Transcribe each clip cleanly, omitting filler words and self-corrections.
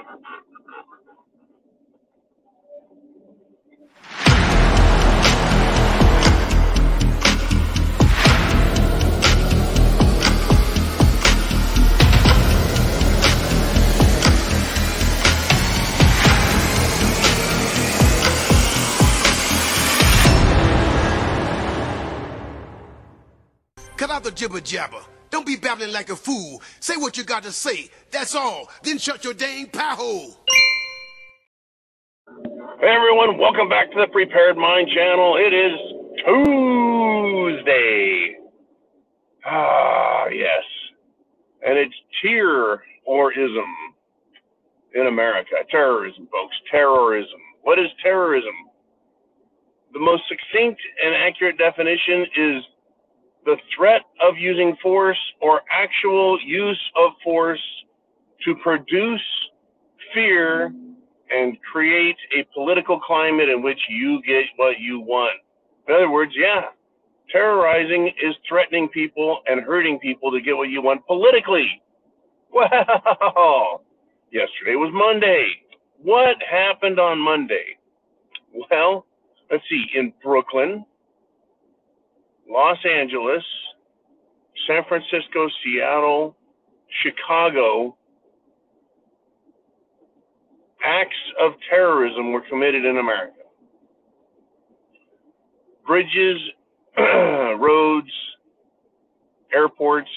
Cut out the jibber jabber. Don't be babbling like a fool. Say what you got to say. That's all. Then shut your dang pie hole. Hey everyone, welcome back to the Prepared Mind channel. It is Tuesday. Yes. And it's terrorism in America. Terrorism, folks. Terrorism. What is terrorism? The most succinct and accurate definition is the threat of using force or actual use of force to produce fear and create a political climate in which you get what you want. In other words, terrorizing is threatening people and hurting people to get what you want politically. Well, yesterday was Monday. What happened on Monday? Well, let's see, in Brooklyn, Los Angeles, San Francisco, Seattle, Chicago, acts of terrorism were committed in America. Bridges, roads, airports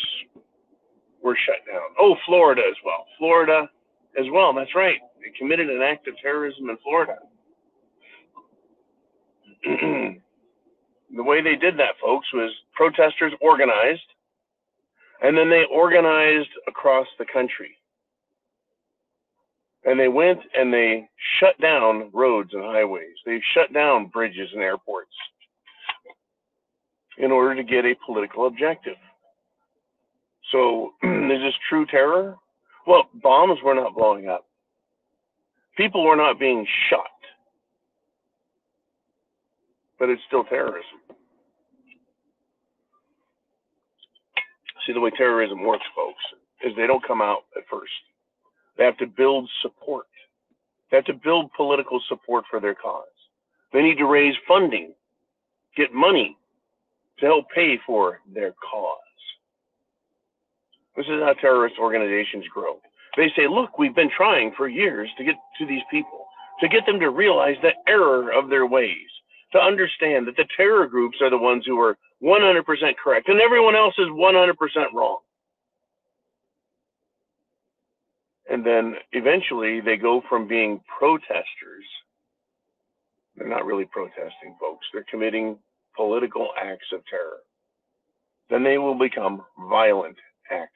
were shut down. Oh, Florida as well. Florida as well, that's right. They committed an act of terrorism in Florida. The way they did that, folks, was protesters organized, and then they organized across the country. And they went and they shut down roads and highways. They shut down bridges and airports in order to get a political objective. So is this true terror? Well, bombs were not blowing up. People were not being shot. But it's still terrorism. See, the way terrorism works, folks, is they don't come out at first. They have to build support. They have to build political support for their cause. They need to raise funding, get money to help pay for their cause. This is how terrorist organizations grow. They say, look, we've been trying for years to get to these people, to get them to realize the error of their ways, to understand that the terror groups are the ones who are 100% correct and everyone else is 100% wrong. And then eventually they go from being protesters. They're not really protesting, folks. They're committing political acts of terror. Then they will become violent acts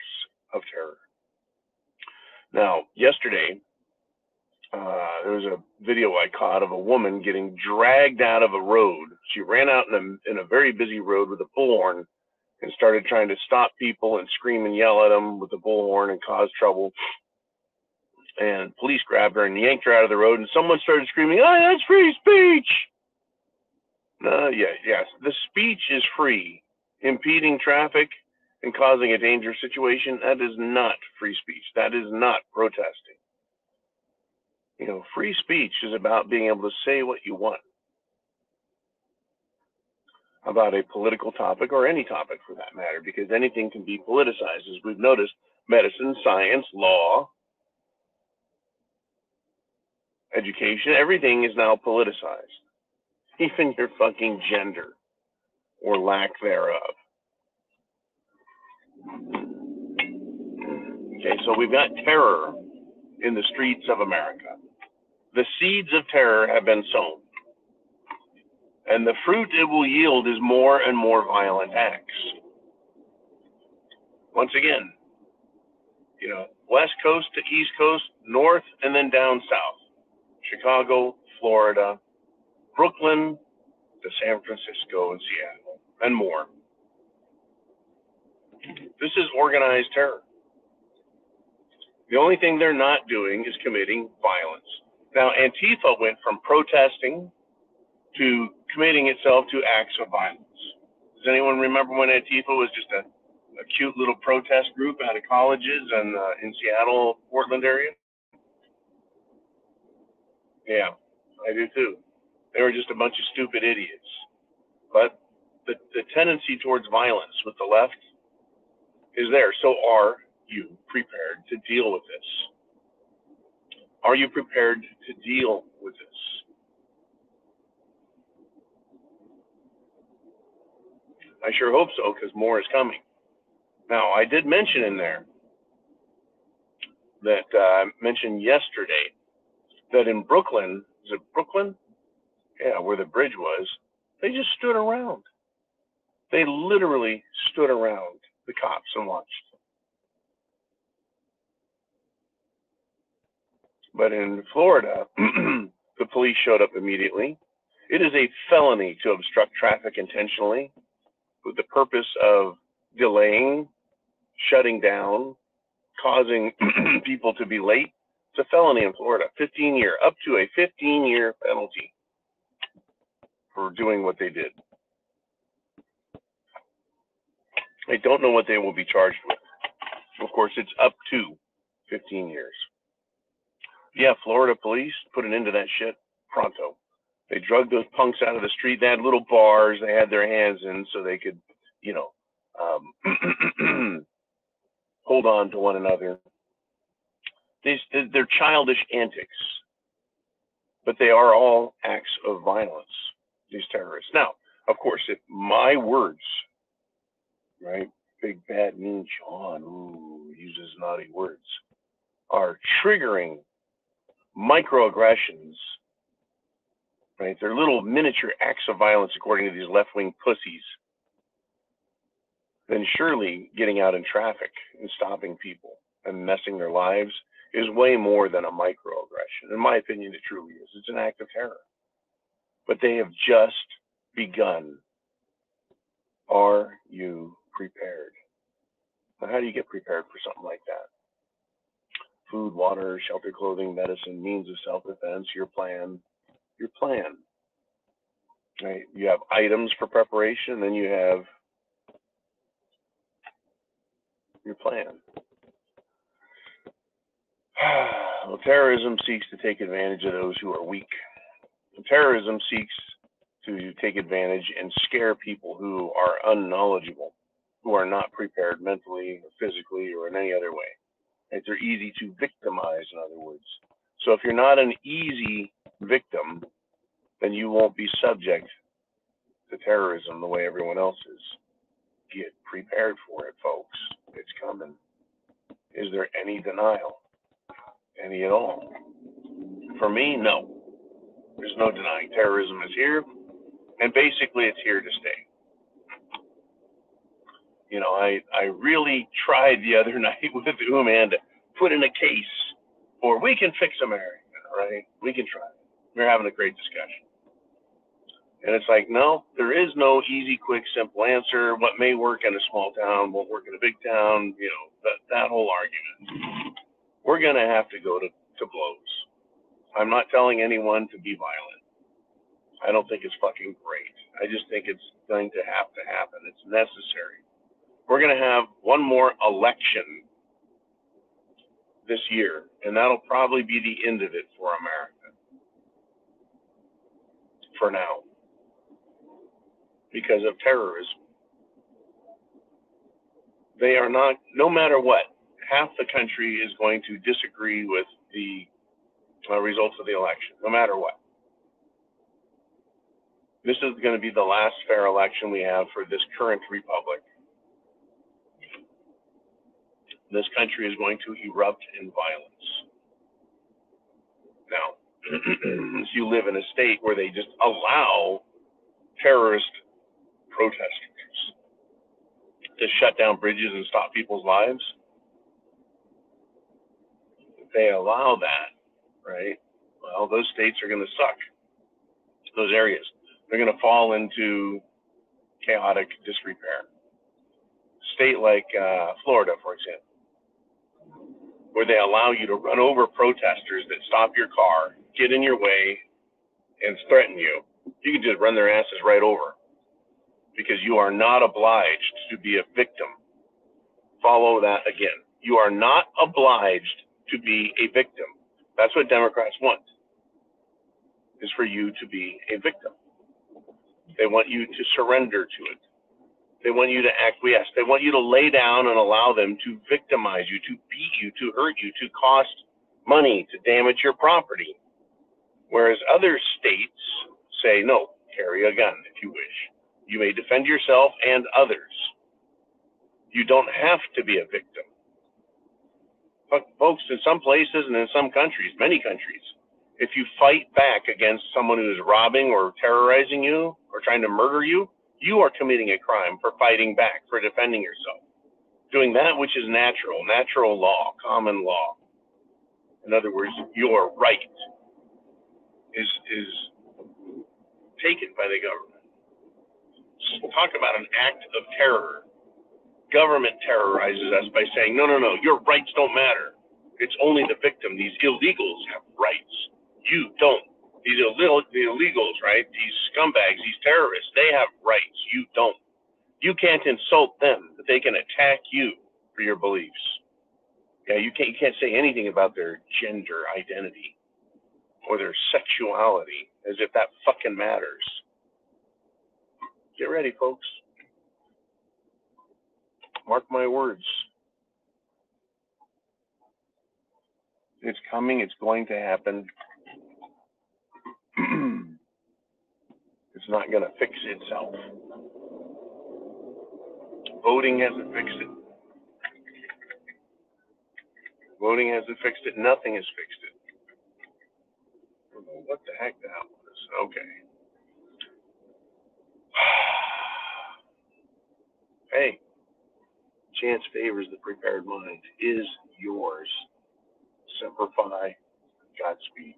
of terror. Now, yesterday, there was a video I caught of a woman getting dragged out of a road. She ran out in a very busy road with a bullhorn and started trying to stop people and scream and yell at them with the bullhorn and cause trouble. And police grabbed her and yanked her out of the road, and someone started screaming, "Oh, that's free speech!" Yes, the speech is free. Impeding traffic and causing a dangerous situation, that is not free speech. That is not protesting. You know, free speech is about being able to say what you want about a political topic or any topic for that matter, because anything can be politicized. As we've noticed, medicine, science, law, education, everything is now politicized. Even your fucking gender or lack thereof. Okay, so we've got terror in the streets of America. The seeds of terror have been sown. And the fruit it will yield is more and more violent acts. Once again, you know, West Coast to East Coast, north, and then down south. Chicago, Florida, Brooklyn to San Francisco and Seattle, and more. This is organized terror. The only thing they're not doing is committing violence. Now, Antifa went from protesting to committing itself to acts of violence. Does anyone remember when Antifa was just a cute little protest group out of colleges and in Seattle, Portland area? Yeah, I do too. They were just a bunch of stupid idiots. But the tendency towards violence with the left is there. So are you prepared to deal with this? Are you prepared to deal with this? I sure hope so, because more is coming. Now, I did mention in there that I mentioned yesterday that in Brooklyn, is it Brooklyn? Yeah, where the bridge was, they just stood around. They literally stood around the cops and watched. But in Florida, the police showed up immediately. It is a felony to obstruct traffic intentionally with the purpose of delaying, shutting down, causing people to be late. It's a felony in Florida, up to a 15-year penalty for doing what they did. I don't know what they will be charged with. Of course, it's up to 15 years. Yeah, Florida police put an end to that shit pronto. They drugged those punks out of the street. They had little bars they had their hands in so they could, hold on to one another. They're childish antics, but they are all acts of violence, these terrorists. Now, of course, if my words, right, big, bad, mean Sean, uses naughty words, are triggering microaggressions, right? They're little miniature acts of violence according to these left-wing pussies. Then surely getting out in traffic and stopping people and messing their lives is way more than a microaggression. In my opinion, it truly is. It's an act of terror. But they have just begun. Are you prepared? Now, how do you get prepared for something like that? Food, water, shelter, clothing, medicine, means of self-defense, your plan. Right? You have items for preparation, then you have your plan. Well, terrorism seeks to take advantage of those who are weak. Terrorism seeks to take advantage and scare people who are unknowledgeable, who are not prepared mentally or physically or in any other way. Right? They're easy to victimize, in other words. So if you're not an easy victim, then you won't be subject to terrorism the way everyone else is. Get prepared for it, folks. It's coming. Is there any denial? Any at all? For me, no. There's no denying terrorism is here, and basically it's here to stay. I really tried the other night with Uman to put in a case for we can fix America, right? We can try it. We're having a great discussion. And it's like, no, there is no easy, quick, simple answer. What may work in a small town won't work in a big town, that whole argument. We're going to have to go to blows. I'm not telling anyone to be violent. I don't think it's fucking great. I just think it's going to happen. It's necessary. We're going to have one more election this year, and that'll probably be the end of it for America. For now. Because of terrorism. They are not, no matter what, half the country is going to disagree with the results of the election, no matter what. This is going to be the last fair election we have for this current republic. This country is going to erupt in violence. Now, if you live in a state where they just allow terrorist protesters to shut down bridges and stop people's lives, if they allow that, right, well, those states are going to suck. Those areas. They're going to fall into chaotic disrepair. State like Florida, for example, where they allow you to run over protesters that stop your car, get in your way, and threaten you. You can just run their asses right over because you are not obliged to be a victim. Follow that again. You are not obliged to be a victim. That's what Democrats want. is for you to be a victim. They want you to surrender to it. They want you to acquiesce. They want you to lay down and allow them to victimize you, to beat you, to hurt you, to cost money, to damage your property. Whereas other states say, no, carry a gun if you wish. You may defend yourself and others. You don't have to be a victim. But folks, in some places and in some countries, many countries, if you fight back against someone who is robbing or terrorizing you or trying to murder you, you are committing a crime for fighting back, for defending yourself. Doing that which is natural law, common law. In other words, your right is taken by the government. Talk about an act of terror. Government terrorizes us by saying, no, your rights don't matter. It's only the victim. These illegals have rights. You don't. These illegals, right? These scumbags, these terrorists, they have rights. You don't. You can't insult them, but they can attack you for your beliefs. Yeah, you can't say anything about their gender identity or their sexuality as if that fucking matters. Get ready, folks. Mark my words. It's coming. It's going to happen. It's not going to fix itself. Voting hasn't fixed it. Voting hasn't fixed it. Nothing has fixed it. I don't know what the heck that was. Okay. Hey, chance favors the prepared mind is yours. Semper Fi, Godspeed.